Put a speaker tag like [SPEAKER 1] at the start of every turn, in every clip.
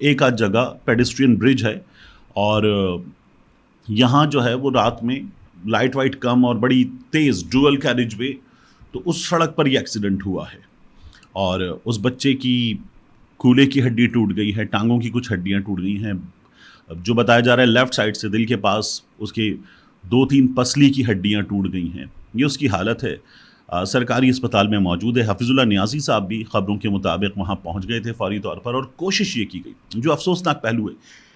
[SPEAKER 1] ایک آدھ جگہ پیڈسٹرین برج ہے اور یہاں جو ہے وہ رات میں لائٹ وائٹ کم اور بڑی تیز ڈوئل کیریج وے، تو اس سڑک پر یہ ایکسیڈنٹ ہوا ہے اور اس بچے کی کولے کی ہڈی ٹوٹ گئی ہے، ٹانگوں کی کچھ ہڈیاں ٹوٹ گئی ہیں، جو بتایا جا رہا ہے لیفٹ سائڈ سے دل کے پاس اس کے 2-3 پسلی کی ہڈیاں ٹوٹ گئی ہیں، یہ اس کی حالت ہے۔ سرکاری اسپتال میں موجود ہے۔ حفیظ اللہ نیازی صاحب بھی خبروں کے مطابق وہاں پہنچ گئے تھے فوری طور پر، اور کوشش یہ کی گئی، جو افسوسناک پہلو ہے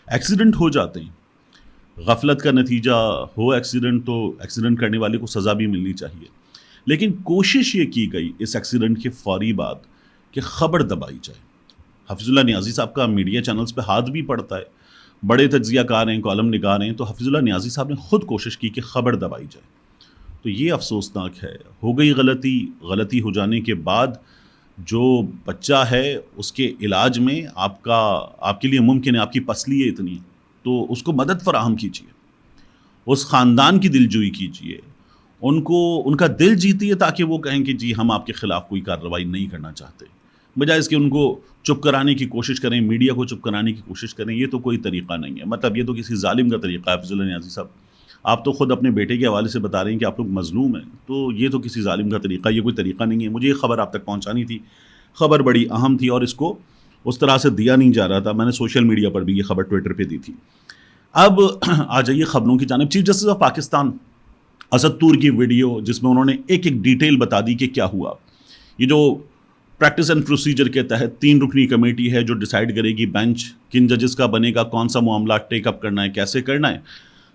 [SPEAKER 1] ایکسیڈنٹ ہو جاتے ہیں، غفلت کا نتیجہ ہو ایکسیڈنٹ تو ایکسیڈنٹ کرنے والے کو سزا بھی ملنی چاہیے، لیکن کوشش یہ کی گئی اس ایکسیڈنٹ کے فوری بعد کہ خبر دبائی جائے۔ حفیظ اللہ نیازی صاحب کا میڈیا چینلز پہ ہاتھ بھی پڑتا ہے، بڑے تجزیہ کار ہیں، کالم نگار ہیں، تو حفیظ اللہ نیازی صاحب نے خود کوشش کی کہ خبر دبائی جائے، تو یہ افسوسناک ہے۔ ہو گئی غلطی ہو جانے کے بعد جو بچہ ہے اس کے علاج میں آپ کے لیے ممکن ہے، آپ کی پسلی ہے اتنی، تو اس کو مدد فراہم کیجیے، اس خاندان کی دلجوئی کیجیے، ان کا دل جیتیے تاکہ وہ کہیں کہ جی ہم آپ کے خلاف کوئی کارروائی نہیں کرنا چاہتے، بجائے اس کے ان کو چپ کرانے کی کوشش کریں، میڈیا کو چپ کرانے کی کوشش کریں۔ یہ تو کوئی طریقہ نہیں ہے، مطلب یہ تو کسی ظالم کا طریقہ ہے۔ حفیظ اللہ نیازی صاحب، آپ تو خود اپنے بیٹے کے حوالے سے بتا رہے ہیں کہ آپ لوگ مظلوم ہیں، تو یہ تو کسی ظالم کا طریقہ، یہ کوئی طریقہ نہیں ہے۔ مجھے یہ خبر آپ تک پہنچانی تھی، خبر بڑی اہم تھی اور اس کو اس طرح سے دیا نہیں جا رہا تھا، میں نے سوشل میڈیا پر بھی یہ خبر ٹویٹر پہ دی تھی۔ اب آ جائیے خبروں کی جانب۔ Chief justice of Pakistan Asad طور کی ویڈیو جس میں انہوں نے ایک ڈیٹیل بتا دی کہ کیا ہوا۔ یہ جو پریکٹس اینڈ پروسیجر کے تحت 3 رکنی کمیٹی ہے جو ڈیسائیڈ کرے گی بینچ کن ججز کا بنے گا، کون سا معاملہ ٹیک اپ کرنا ہے، کیسے کرنا ہے،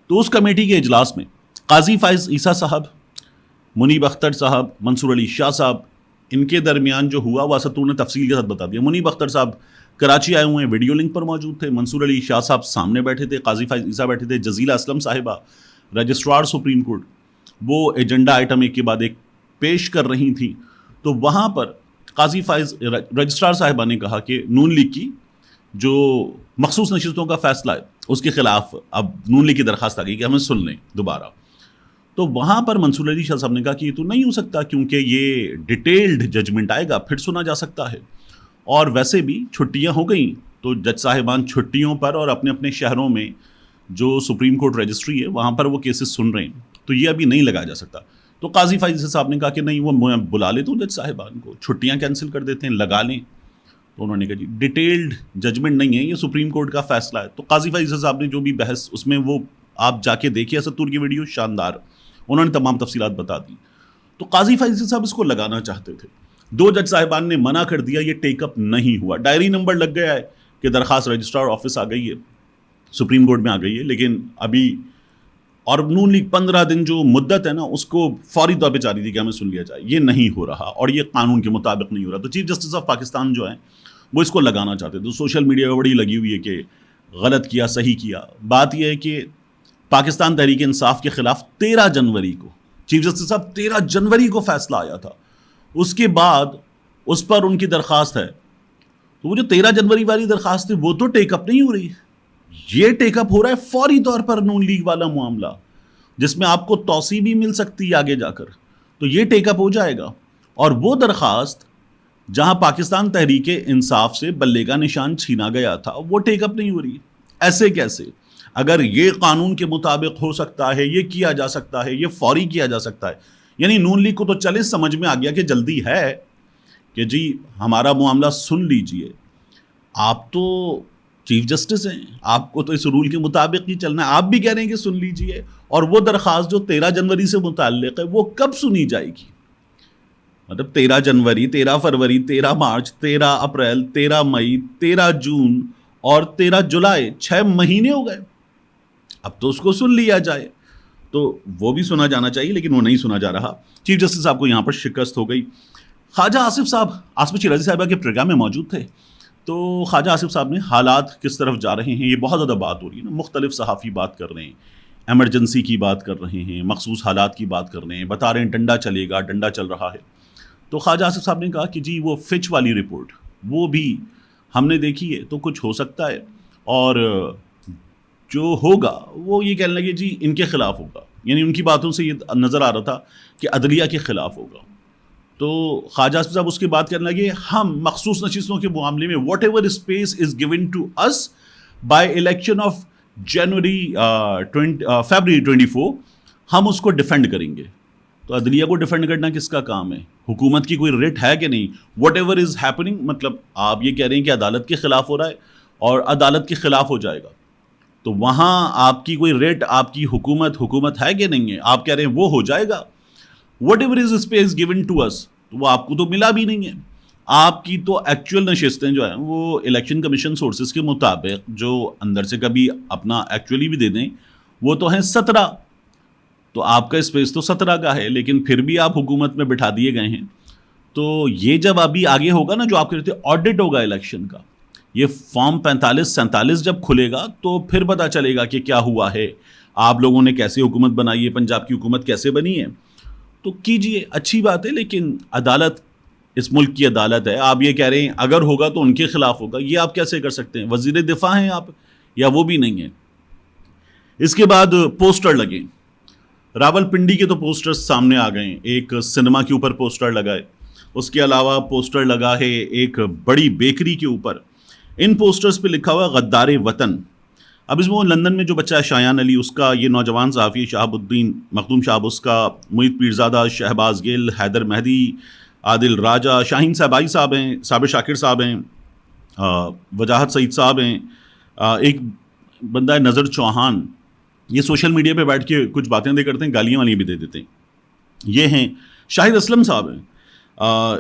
[SPEAKER 1] تو اس کمیٹی کے اجلاس میں قاضی فائز عیسیٰ صاحب، منیب اختر صاحب، منصور علی شاہ صاحب، ان کے درمیان جو ہوا وہ اسد طور نے تفصیل کے ساتھ بتا دیا۔ منیب اختر صاحب کراچی آئے ہوئے ہیں، ویڈیو لنک پر موجود تھے، منصور علی شاہ صاحب سامنے بیٹھے تھے، قاضی فائز عیسیٰ بیٹھے تھے، جزیلہ اسلم صاحبہ رجسٹرار سپریم کورٹ وہ ایجنڈا آئٹم ایک کے بعد ایک پیش کر رہی تھیں، تو وہاں پر قاضی فائز رجسٹرار صاحبہ نے کہا کہ نون لیگ کی جو مخصوص نشستوں کا فیصلہ ہے اس کے خلاف اب نون لیگ کی درخواست آ گئی کہ ہمیں سن لیں دوبارہ، تو وہاں پر منصور علی شاہ صاحب نے کہا کہ یہ تو نہیں ہو سکتا کیونکہ یہ ڈیٹیلڈ ججمنٹ آئے گا پھر سنا جا سکتا ہے، اور ویسے بھی چھٹیاں ہو گئیں تو جج صاحبان چھٹیوں پر اور اپنے اپنے شہروں میں جو سپریم کورٹ رجسٹری ہے وہاں پر وہ کیسز سن رہے ہیں، تو یہ ابھی نہیں لگایا جا سکتا۔ تو قاضی فائز صاحب نے کہا کہ نہیں، وہ میں بلا لیتا ہوں جج صاحبان کو، چھٹیاں کینسل کر دیتے ہیں، لگا لیں، تو انہوں نے کہا جی ڈیٹیلڈ ججمنٹ نہیں ہے، یہ سپریم کورٹ کا فیصلہ ہے۔ تو قاضی فائز صاحب نے جو بھی بحث اس میں، وہ آپ جا کے دیکھیے اسد طور کی ویڈیو، شاندار، انہوں نے تمام تفصیلات بتا دی۔ تو قاضی فائز صاحب اس کو لگانا چاہتے تھے، 2 جج صاحبان نے منع کر دیا، یہ ٹیک اپ نہیں ہوا، ڈائری نمبر لگ گیا ہے کہ درخواست رجسٹرار آفس آ گئی ہے، سپریم کورٹ میں آ گئی ہے، لیکن ابھی اور نون لیگ 15 دن جو مدت ہے نا اس کو فوری طور پہ چاہ رہی تھی کہ ہمیں سن لیا جائے، یہ نہیں ہو رہا اور یہ قانون کے مطابق نہیں ہو رہا۔ تو چیف جسٹس آف پاکستان جو ہیں وہ اس کو لگانا چاہتے تھے، تو سوشل میڈیا پہ بڑی لگی ہوئی ہے کہ غلط کیا، صحیح کیا۔ بات یہ ہے کہ پاکستان تحریک انصاف کے خلاف 13 جنوری کو چیف جسٹس صاحب 13 جنوری کو فیصلہ آیا تھا، اس کے بعد اس پر ان کی درخواست ہے، تو وہ جو 13 جنوری والی درخواست ہے وہ تو ٹیک اپ نہیں ہو رہی، یہ ٹیک اپ ہو رہا ہے فوری طور پر نون لیگ والا معاملہ جس میں آپ کو توسیع بھی مل سکتی ہے آگے جا کر، تو یہ ٹیک اپ ہو جائے گا، اور وہ درخواست جہاں پاکستان تحریک انصاف سے بلے کا نشان چھینا گیا تھا وہ ٹیک اپ نہیں ہو رہی۔ ایسے کیسے؟ اگر یہ قانون کے مطابق ہو سکتا ہے، یہ کیا جا سکتا ہے، یہ فوری کیا جا سکتا ہے، یعنی نون لیگ کو تو چلے سمجھ میں آ گیا کہ جلدی ہے کہ جی ہمارا معاملہ سن لیجئے، آپ تو چیف جسٹس ہیں، آپ کو تو اس رول کے مطابق ہی چلنا ہے، آپ بھی کہہ رہے ہیں کہ سن لیجئے، اور وہ درخواست جو 13 جنوری سے متعلق ہے وہ کب سنی جائے گی؟ مطلب 13 جنوری، 13 فروری، 13 مارچ، 13 اپریل، 13 مئی، 13 جون اور 13 جولائی، 6 مہینے ہو گئے، اب تو اس کو سن لیا جائے، تو وہ بھی سنا جانا چاہیے لیکن وہ نہیں سنا جا رہا۔ چیف جسٹس صاحب کو یہاں پر شکست ہو گئی۔ خواجہ آصف صاحب عاصمہ شیرازی صاحبہ کے پروگرام میں موجود تھے، تو خواجہ آصف صاحب نے حالات کس طرف جا رہے ہیں یہ بہت زیادہ بات ہو رہی ہے نا، مختلف صحافی بات کر رہے ہیں، ایمرجنسی کی بات کر رہے ہیں، مخصوص حالات کی بات کر رہے ہیں، بتا رہے ہیں ڈنڈا چلے گا، ڈنڈا چل رہا ہے۔ تو خواجہ آصف صاحب نے کہا کہ جی وہ فچ والی رپورٹ وہ بھی ہم نے دیکھی ہے، تو کچھ ہو سکتا ہے، اور جو ہوگا وہ یہ کہنے لگے جی ان کے خلاف ہوگا، یعنی ان کی باتوں سے یہ نظر آ رہا تھا کہ عدلیہ کے خلاف ہوگا۔ تو خواجہ آصف صاحب اس کی بات کرنے لگے ہم مخصوص نشستوں کے معاملے میں whatever space is given to us by election of February 24 ہم اس کو ڈیفینڈ کریں گے. تو عدلیہ کو ڈیفینڈ کرنا کس کا کام ہے؟ حکومت کی کوئی ریٹ ہے کہ نہیں؟ واٹ ایور از ہیپننگ، مطلب آپ یہ کہہ رہے ہیں کہ عدالت کے خلاف ہو رہا ہے اور عدالت کے خلاف ہو جائے گا، تو وہاں آپ کی کوئی ریٹ، آپ کی حکومت ہے کہ نہیں ہے؟ آپ کہہ رہے ہیں وہ ہو جائے گا. Whatever is space given to us, تو وہ آپ کو تو ملا بھی نہیں ہے. آپ کی تو ایکچوئل نشستیں جو ہیں وہ الیکشن کمیشن سورسز کے مطابق جو اندر سے کبھی اپنا ایکچولی بھی دے دیں وہ تو ہیں 17. تو آپ کا اسپیس تو 17 کا ہے، لیکن پھر بھی آپ حکومت میں بٹھا دیے گئے ہیں. تو یہ جب ابھی آگے ہوگا نا، جو آپ کہہ رہے تھے آڈٹ ہوگا الیکشن کا، یہ فارم 45-47 جب کھلے گا تو پھر پتہ چلے گا کہ کیا ہوا ہے، آپ لوگوں نے کیسے حکومت بنائی ہے، پنجاب کی حکومت کیسے بنی ہے. تو کیجئے، اچھی بات ہے، لیکن عدالت اس ملک کی عدالت ہے. آپ یہ کہہ رہے ہیں اگر ہوگا تو ان کے خلاف ہوگا، یہ آپ کیسے کر سکتے ہیں؟ وزیر دفاع ہیں آپ یا وہ بھی نہیں ہیں؟ اس کے بعد پوسٹر لگے، راول پنڈی کے تو پوسٹر سامنے آ گئے ہیں. ایک سنیما کے اوپر پوسٹر لگائے، اس کے علاوہ پوسٹر لگا ہے ایک بڑی بیکری کے اوپر. ان پوسٹرز پہ لکھا ہوا غدار وطن. اب اس میں وہ لندن میں جو بچہ ہے شایان علی، اس کا یہ نوجوان صحافی شہاب الدین مخدوم شہاب، اس کا محیط پیرزادہ، شہباز گل، حیدر مہدی، عادل راجہ، شاہین صاحبائی صاحب ہیں، صابر شاکر صاحب ہیں، وجاہت سعید صاحب ہیں، ایک بندہ ہے نظر چوہان. یہ سوشل میڈیا پہ بیٹھ کے کچھ باتیں دے کرتے ہیں، گالیاں والی بھی دے دیتے ہیں. یہ ہیں شاہد اسلم صاحب ہیں.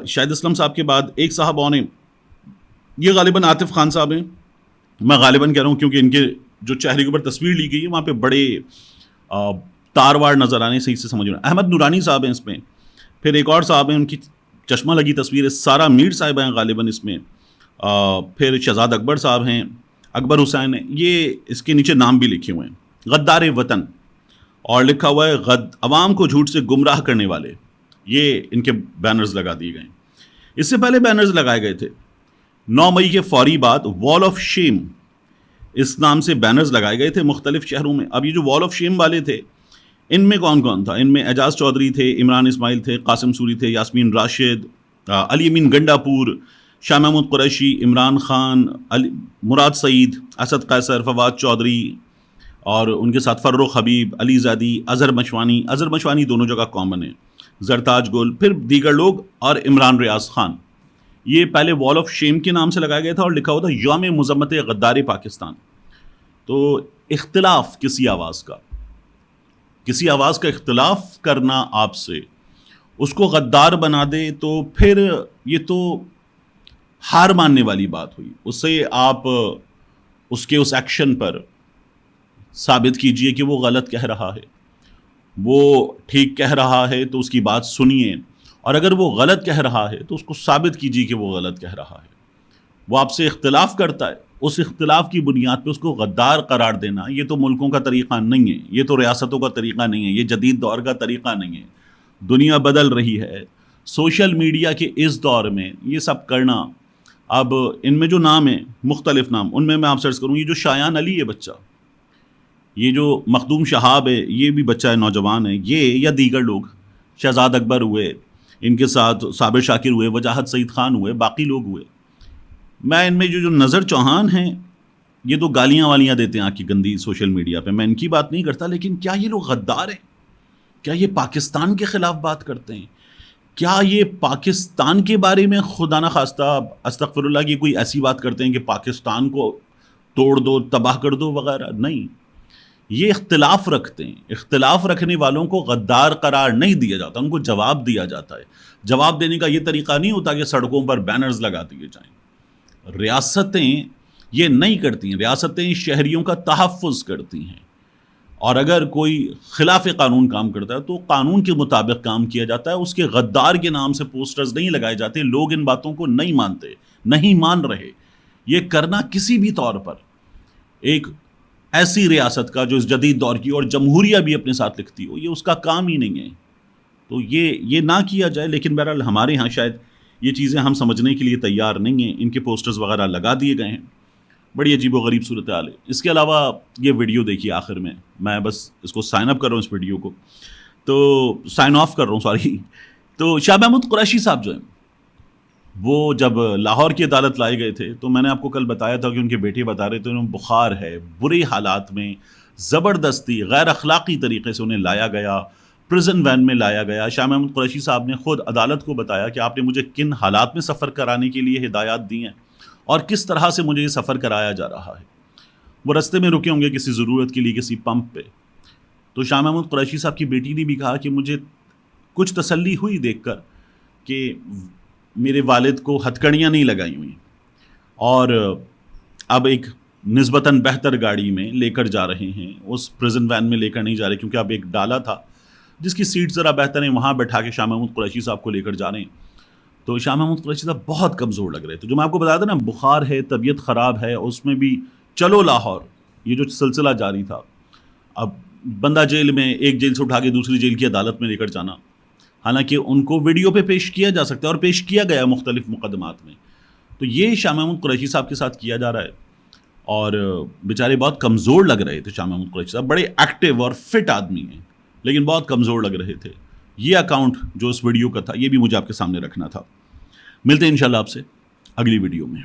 [SPEAKER 1] شاہد اسلم صاحب کے بعد ایک صاحب اور ہیں، یہ غالباً عاطف خان صاحب ہیں. میں غالباً کہہ رہا ہوں کیونکہ ان کے جو چہرے کے اوپر تصویر لی گئی ہے وہاں پہ بڑے تار وار نظر آنے، صحیح سے سمجھ رہے ہیں. احمد نورانی صاحب ہیں اس میں. پھر ایک اور صاحب ہیں، ان کی چشمہ لگی تصویر ہے، سارا میر صاحب ہیں غالباً اس میں. پھر شہزاد اکبر صاحب ہیں، اکبر حسین ہیں. یہ اس کے نیچے نام بھی لکھے ہوئے ہیں، غدار وطن، اور لکھا ہوا ہے عوام کو جھوٹ سے گمراہ کرنے والے. یہ ان کے بینرز لگا دیے گئے. اس سے پہلے بینرز لگائے گئے تھے 9 مئی کے فوری بعد، وال آف شیم اس نام سے بینرز لگائے گئے تھے مختلف شہروں میں. اب یہ جو وال آف شیم والے تھے، ان میں کون کون تھا؟ ان میں اعجاز چودھری تھے، عمران اسماعیل تھے، قاسم سوری تھے، یاسمین راشد، علی امین گنڈا پور، شاہ محمود قریشی، عمران خان، مراد سعید، اسد قیصر، فواد چودھری، اور ان کے ساتھ فرخ حبیب، علی زادی، اظہر مشوانی دونوں جگہ کامن ہیں، زرتاج گل، پھر دیگر لوگ، اور عمران ریاض خان. یہ پہلے وال آف شیم کے نام سے لگایا گیا تھا اور لکھا ہوا تھا یوم مذمت غدار پاکستان. تو اختلاف کسی آواز کا اختلاف کرنا آپ سے، اس کو غدار بنا دے تو پھر یہ تو ہار ماننے والی بات ہوئی. اس سے آپ اس کے اس ایکشن پر ثابت کیجئے کہ وہ غلط کہہ رہا ہے. وہ ٹھیک کہہ رہا ہے تو اس کی بات سنیے، اور اگر وہ غلط کہہ رہا ہے تو اس کو ثابت کیجیے کہ وہ غلط کہہ رہا ہے. وہ آپ سے اختلاف کرتا ہے، اس اختلاف کی بنیاد پہ اس کو غدار قرار دینا، یہ تو ملکوں کا طریقہ نہیں ہے، یہ تو ریاستوں کا طریقہ نہیں ہے، یہ جدید دور کا طریقہ نہیں ہے. دنیا بدل رہی ہے، سوشل میڈیا کے اس دور میں یہ سب کرنا. اب ان میں جو نام ہیں، مختلف نام، ان میں آپ سرچ کروں، یہ جو شایان علی ہے بچہ، یہ جو مخدوم شہاب ہے، یہ بھی بچہ ہے، نوجوان ہے، یہ یا دیگر لوگ، شہزاد اکبر ہوئے، ان کے ساتھ صابر شاکر ہوئے، وجاہت سعید خان ہوئے، باقی لوگ ہوئے. میں ان میں جو نظر چوہان ہیں، یہ تو گالیاں والیاں دیتے ہیں آ کی گندی سوشل میڈیا پہ، میں ان کی بات نہیں کرتا، لیکن کیا یہ لوگ غدار ہیں؟ کیا یہ پاکستان کے خلاف بات کرتے ہیں؟ کیا یہ پاکستان کے بارے میں خدا نخواستہ استغفر اللہ کی کوئی ایسی بات کرتے ہیں کہ پاکستان کو توڑ دو، تباہ کر دو وغیرہ؟ نہیں، یہ اختلاف رکھتے ہیں. اختلاف رکھنے والوں کو غدار قرار نہیں دیا جاتا، ان کو جواب دیا جاتا ہے. جواب دینے کا یہ طریقہ نہیں ہوتا کہ سڑکوں پر بینرز لگا دیے جائیں. ریاستیں یہ نہیں کرتی ہیں، ریاستیں شہریوں کا تحفظ کرتی ہیں، اور اگر کوئی خلاف قانون کام کرتا ہے تو قانون کے مطابق کام کیا جاتا ہے. اس کے غدار کے نام سے پوسٹرز نہیں لگائے جاتے. لوگ ان باتوں کو نہیں مانتے، نہیں مان رہے. یہ کرنا کسی بھی طور پر ایک ایسی ریاست کا جو اس جدید دور کی اور جمہوریہ بھی اپنے ساتھ لکھتی ہو، یہ اس کا کام ہی نہیں ہے. تو یہ نہ کیا جائے. لیکن بہرحال ہمارے ہاں شاید یہ چیزیں ہم سمجھنے کے لیے تیار نہیں ہیں. ان کے پوسٹرز وغیرہ لگا دیے گئے ہیں. بڑی عجیب و غریب صورتحال ہے. اس کے علاوہ یہ ویڈیو دیکھیے آخر میں بس اس کو سائن اپ کر رہا ہوں، اس ویڈیو کو تو سائن آف کر رہا ہوں، سوری. تو شاہ محمود قریشی صاحب جو ہیں وہ جب لاہور کی عدالت لائے گئے تھے تو میں نے آپ کو کل بتایا تھا کہ ان کے بیٹے بتا رہے تھے انہیں بخار ہے، بری حالات میں زبردستی غیر اخلاقی طریقے سے انہیں لایا گیا، پرزن وین میں لایا گیا۔ شاہ محمود قریشی صاحب نے خود عدالت کو بتایا کہ آپ نے مجھے کن حالات میں سفر کرانے کے لیے ہدایات دی ہیں اور کس طرح سے مجھے یہ سفر کرایا جا رہا ہے۔ وہ رستے میں رکے ہوں گے کسی ضرورت کے لیے کسی پمپ پہ، تو شاہ محمود قریشی صاحب کی بیٹی نے بھی کہا کہ مجھے کچھ تسلی ہوئی دیکھ کر کہ میرے والد کو ہتھکڑیاں نہیں لگائی ہوئی اور اب ایک نسبتاً بہتر گاڑی میں لے کر جا رہے ہیں، اس پرزن وین میں لے کر نہیں جا رہے کیونکہ اب ایک ڈالا تھا جس کی سیٹ ذرا بہتر ہے، وہاں بیٹھا کے شاہ محمود قریشی صاحب کو لے کر جا رہے ہیں۔ تو شاہ محمود قریشی صاحب بہت کمزور لگ رہے تھے، جو میں آپ کو بتایا تھا نا بخار ہے، طبیعت خراب ہے، اس میں بھی چلو لاہور یہ جو سلسلہ جاری تھا۔ اب بندہ جیل میں ایک جیل سے اٹھا کے دوسری جیل کی عدالت میں لے کر جانا، حالانکہ ان کو ویڈیو پہ پیش کیا جا سکتا ہے اور پیش کیا گیا مختلف مقدمات میں، تو یہ شاہ محمود قریشی صاحب کے ساتھ کیا جا رہا ہے۔ اور بیچارے بہت کمزور لگ رہے تھے شاہ محمود قریشی صاحب، بڑے ایکٹیو اور فٹ آدمی ہیں لیکن بہت کمزور لگ رہے تھے۔ یہ اکاؤنٹ جو اس ویڈیو کا تھا یہ بھی مجھے آپ کے سامنے رکھنا تھا۔ ملتے ہیں انشاءاللہ آپ سے اگلی ویڈیو میں۔